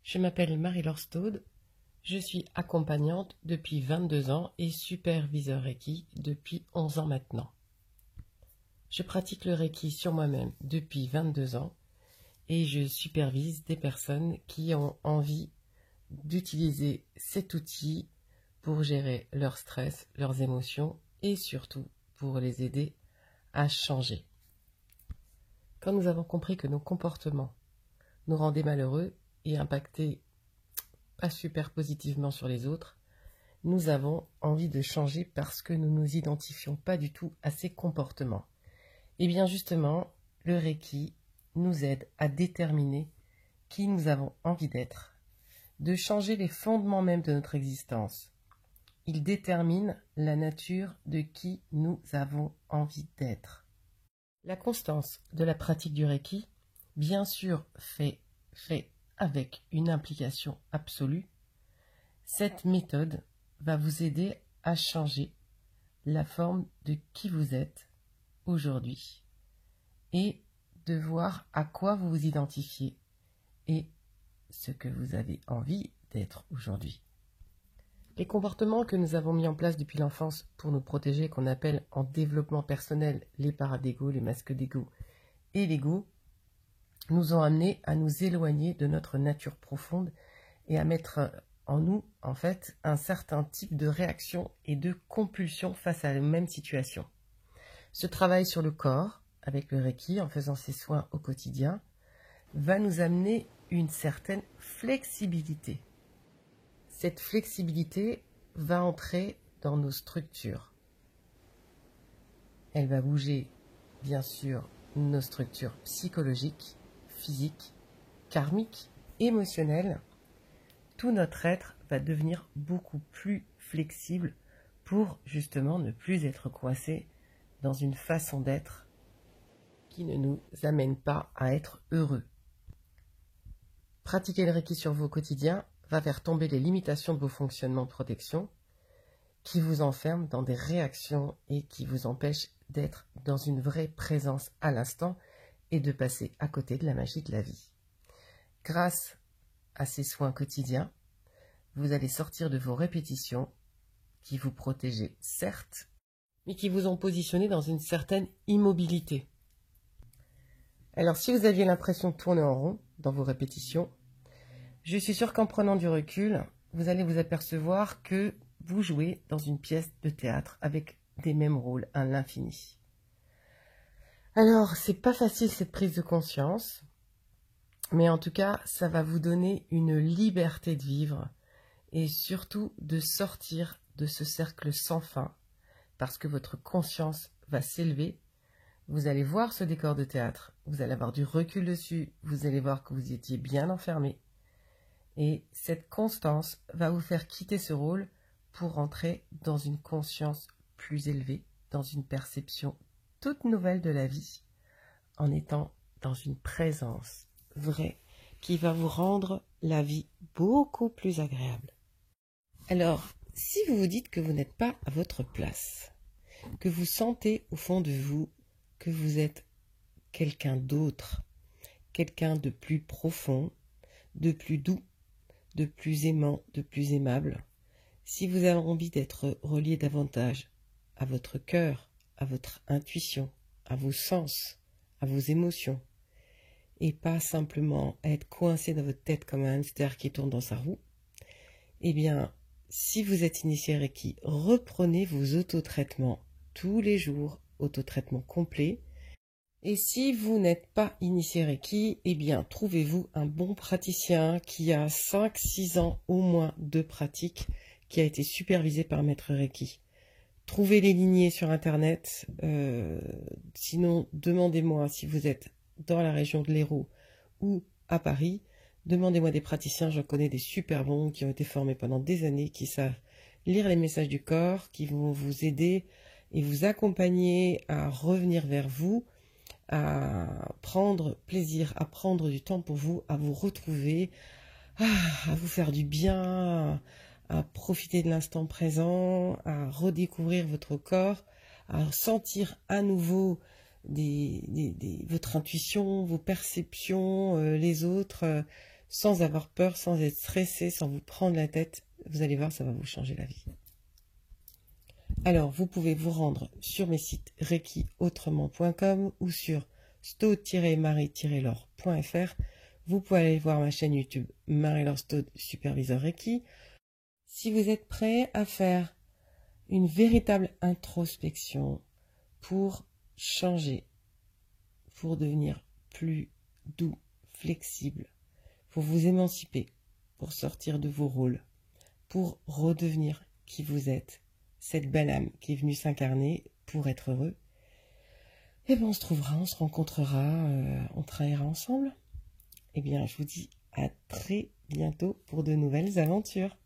Je m'appelle Marie-Laure Staude, je suis accompagnante depuis 22 ans et superviseur Reiki depuis 11 ans maintenant. Je pratique le Reiki sur moi-même depuis 22 ans et je supervise des personnes qui ont envie d'utiliser cet outil pour gérer leur stress, leurs émotions et surtout pour les aider à changer. Quand nous avons compris que nos comportements nous rendaient malheureux et impactaient pas super positivement sur les autres, nous avons envie de changer parce que nous ne nous identifions pas du tout à ces comportements. Et bien justement, le Reiki nous aide à déterminer qui nous avons envie d'être, de changer les fondements même de notre existence. Il détermine la nature de qui nous avons envie d'être. La constance de la pratique du Reiki, bien sûr, fait avec une implication absolue. Cette méthode va vous aider à changer la forme de qui vous êtes aujourd'hui et de voir à quoi vous vous identifiez et ce que vous avez envie d'être aujourd'hui. Les comportements que nous avons mis en place depuis l'enfance pour nous protéger, qu'on appelle en développement personnel les paradégos, les masques d'ego et l'ego, nous ont amenés à nous éloigner de notre nature profonde et à mettre en nous, en fait, un certain type de réaction et de compulsion face à la même situation. Ce travail sur le corps, avec le Reiki, en faisant ses soins au quotidien, va nous amener une certaine flexibilité. Cette flexibilité va entrer dans nos structures. Elle va bouger, bien sûr, nos structures psychologiques, physiques, karmiques, émotionnelles. Tout notre être va devenir beaucoup plus flexible pour justement ne plus être coincé dans une façon d'être qui ne nous amène pas à être heureux. Pratiquer le Reiki sur vos quotidiens va faire tomber les limitations de vos fonctionnements de protection qui vous enferment dans des réactions et qui vous empêchent d'être dans une vraie présence à l'instant et de passer à côté de la magie de la vie. Grâce à ces soins quotidiens, vous allez sortir de vos répétitions qui vous protégeaient certes, mais qui vous ont positionné dans une certaine immobilité. Alors si vous aviez l'impression de tourner en rond dans vos répétitions, je suis sûre qu'en prenant du recul, vous allez vous apercevoir que vous jouez dans une pièce de théâtre avec des mêmes rôles à l'infini. Alors, c'est pas facile cette prise de conscience, mais en tout cas, ça va vous donner une liberté de vivre et surtout de sortir de ce cercle sans fin parce que votre conscience va s'élever. Vous allez voir ce décor de théâtre, vous allez avoir du recul dessus, vous allez voir que vous étiez bien enfermé. Et cette constance va vous faire quitter ce rôle pour entrer dans une conscience plus élevée, dans une perception toute nouvelle de la vie, en étant dans une présence vraie qui va vous rendre la vie beaucoup plus agréable. Alors, si vous vous dites que vous n'êtes pas à votre place, que vous sentez au fond de vous que vous êtes quelqu'un d'autre, quelqu'un de plus profond, de plus doux, de plus aimant, de plus aimable, si vous avez envie d'être relié davantage à votre cœur, à votre intuition, à vos sens, à vos émotions, et pas simplement être coincé dans votre tête comme un hamster qui tourne dans sa roue, eh bien, si vous êtes initié Reiki, reprenez vos autotraitements tous les jours, autotraitements complets. Et si vous n'êtes pas initié Reiki, eh bien, trouvez-vous un bon praticien qui a 5-6 ans au moins de pratique, qui a été supervisé par maître Reiki. Trouvez les lignées sur Internet. Sinon, demandez-moi si vous êtes dans la région de l'Hérault ou à Paris. Demandez-moi des praticiens, j'en connais des super bons qui ont été formés pendant des années, qui savent lire les messages du corps, qui vont vous aider et vous accompagner à revenir vers vous, à prendre plaisir, à prendre du temps pour vous, à vous retrouver, à vous faire du bien, à profiter de l'instant présent, à redécouvrir votre corps, à sentir à nouveau votre intuition, vos perceptions, les autres, sans avoir peur, sans être stressé, sans vous prendre la tête. Vous allez voir, ça va vous changer la vie. Alors, vous pouvez vous rendre sur mes sites reikiautrement.com ou sur staude-marie-laure.fr. Vous pouvez aller voir ma chaîne YouTube Marie-Laure Staude, superviseur Reiki. Si vous êtes prêt à faire une véritable introspection pour changer, pour devenir plus doux, flexible, pour vous émanciper, pour sortir de vos rôles, pour redevenir qui vous êtes, cette belle âme qui est venue s'incarner pour être heureux, eh bien on se trouvera, on se rencontrera, on travaillera ensemble. Eh bien je vous dis à très bientôt pour de nouvelles aventures.